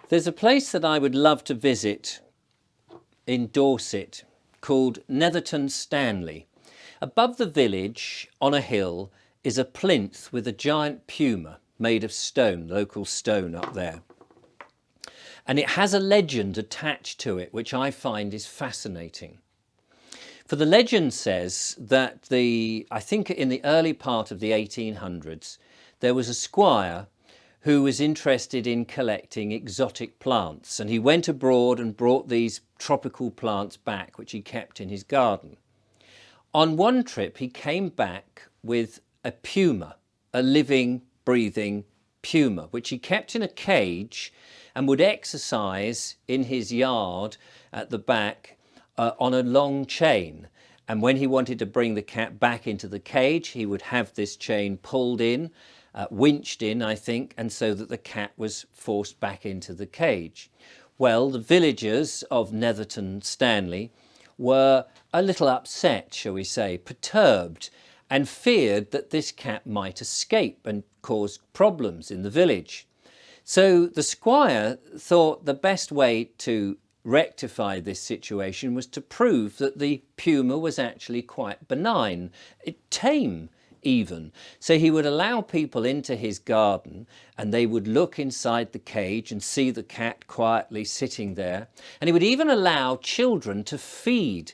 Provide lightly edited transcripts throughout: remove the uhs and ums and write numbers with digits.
There's a place that I would love to visit in Dorset called Netherton Stanley. Above the village, on a hill, is a plinth with a giant puma made of stone, local stone up there. And it has a legend attached to it, which I find is fascinating. For the legend says that I think in the early part of the 1800s, there was a squire who was interested in collecting exotic plants, and he went abroad and brought these tropical plants back, which he kept in his garden. On one trip, he came back with a puma, a living, breathing puma, which he kept in a cage and would exercise in his yard at the back on a long chain. And when he wanted to bring the cat back into the cage, he would have this chain pulled in, winched in, I think, and so that the cat was forced back into the cage. Well, the villagers of Netherton Stanley were a little upset, shall we say, perturbed, and feared that this cat might escape and cause problems in the village. So the squire thought the best way to rectify this situation was to prove that the puma was actually quite benign, tame even. So he would allow people into his garden and they would look inside the cage and see the cat quietly sitting there. And he would even allow children to feed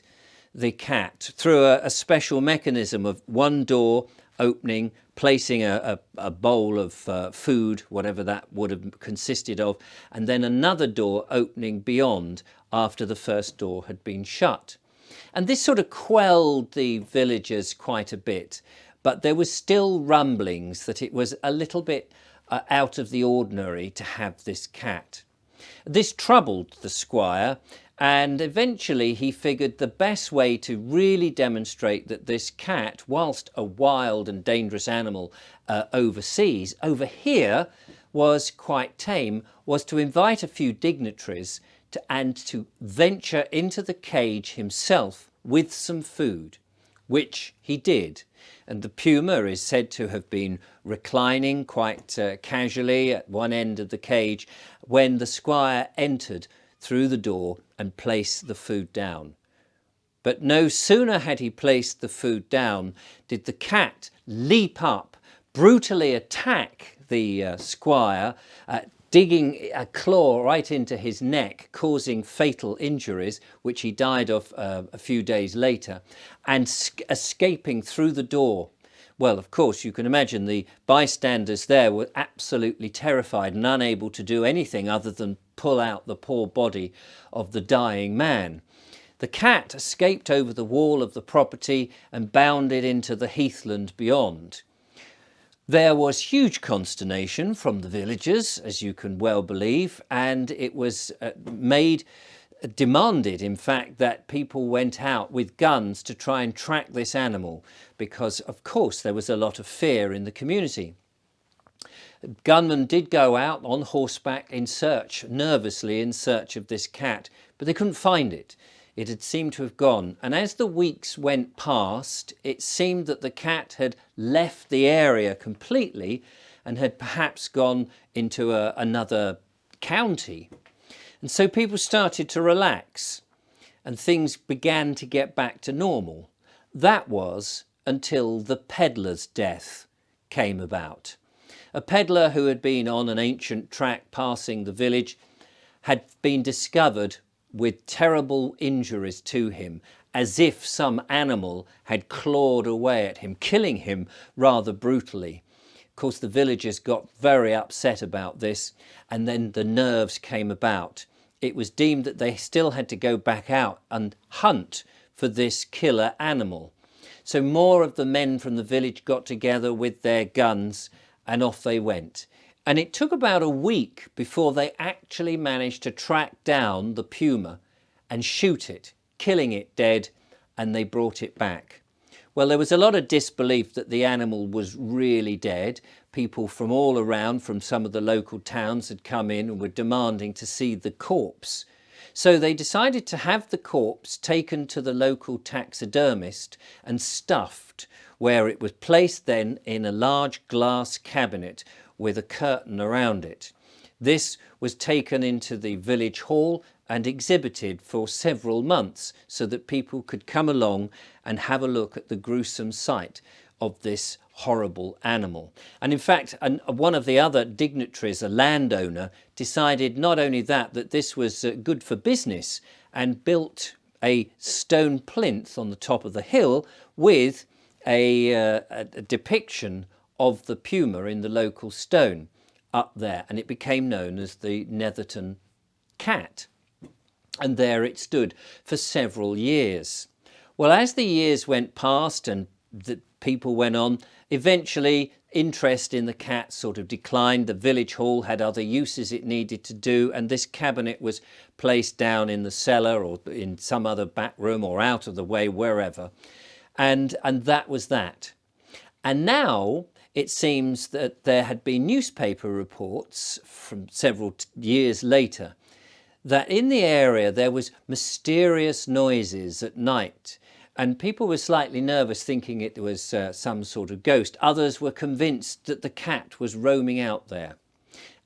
the cat through a special mechanism of one door opening, placing a bowl of food, whatever that would have consisted of, and then another door opening beyond after the first door had been shut. And this sort of quelled the villagers quite a bit, but there was still rumblings that it was a little bit out of the ordinary to have this cat. This troubled the squire, and eventually he figured the best way to really demonstrate that this cat, whilst a wild and dangerous animal overseas, over here was quite tame, was to invite a few dignitaries and to venture into the cage himself with some food, which he did. And the puma is said to have been reclining quite casually at one end of the cage when the squire entered through the door and placed the food down. But no sooner had he placed the food down did the cat leap up, brutally attack the squire, digging a claw right into his neck, causing fatal injuries, which he died of a few days later, and escaping through the door. Well, of course, you can imagine the bystanders there were absolutely terrified and unable to do anything other than pull out the poor body of the dying man. The cat escaped over the wall of the property and bounded into the heathland beyond. There was huge consternation from the villagers, as you can well believe, and it was demanded, in fact, that people went out with guns to try and track this animal because, of course, there was a lot of fear in the community. Gunmen did go out on horseback nervously in search of this cat, but they couldn't find it. It had seemed to have gone, and as the weeks went past, it seemed that the cat had left the area completely and had perhaps gone into another county. And so people started to relax and things began to get back to normal. That was until the peddler's death came about. A peddler who had been on an ancient track passing the village had been discovered with terrible injuries to him, as if some animal had clawed away at him, killing him rather brutally. Of course, the villagers got very upset about this, and then the nerves came about. It was deemed that they still had to go back out and hunt for this killer animal. So more of the men from the village got together with their guns and off they went. And it took about a week before they actually managed to track down the puma and shoot it, killing it dead, and they brought it back. Well, there was a lot of disbelief that the animal was really dead. People from all around, from some of the local towns, had come in and were demanding to see the corpse. So they decided to have the corpse taken to the local taxidermist and stuffed, where it was placed then in a large glass cabinet with a curtain around it. This was taken into the village hall and exhibited for several months so that people could come along and have a look at the gruesome sight of this horrible animal. And in fact, one of the other dignitaries, a landowner, decided not only that this was good for business, and built a stone plinth on the top of the hill with a depiction of the puma in the local stone up there, and it became known as the Netherton Cat. And there it stood for several years. Well, as the years went past and the people went on, eventually interest in the cat sort of declined. The village hall had other uses it needed to do, and this cabinet was placed down in the cellar or in some other back room or out of the way, wherever. And that was that. And now it seems that there had been newspaper reports from several years later that in the area there was mysterious noises at night, and people were slightly nervous, thinking it was some sort of ghost. Others were convinced that the cat was roaming out there.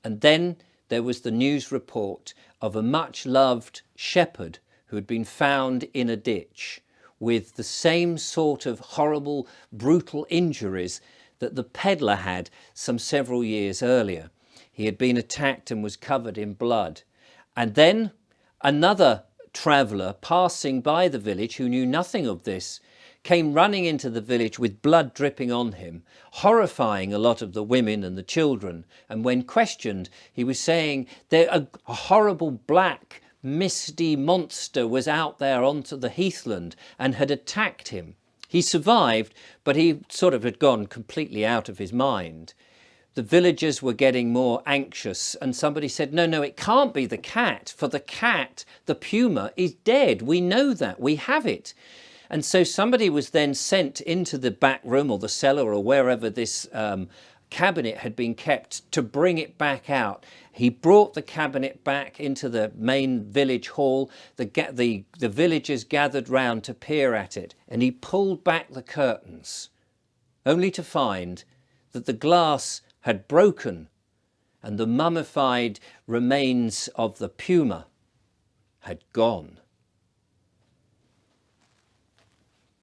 And then there was the news report of a much loved shepherd who had been found in a ditch with the same sort of horrible, brutal injuries that the peddler had some several years earlier. He had been attacked and was covered in blood. And then another traveller passing by the village, who knew nothing of this, came running into the village with blood dripping on him, horrifying a lot of the women and the children. And when questioned, he was saying that a horrible black misty monster was out there onto the heathland and had attacked him. He survived, but he sort of had gone completely out of his mind. The villagers were getting more anxious, and somebody said, no, it can't be the cat, for the cat, the puma, is dead. We know that, we have it. And so somebody was then sent into the back room or the cellar or wherever this cabinet had been kept to bring it back out. He brought the cabinet back into the main village hall. The villagers gathered round to peer at it, and he pulled back the curtains, only to find that the glass had broken and the mummified remains of the puma had gone.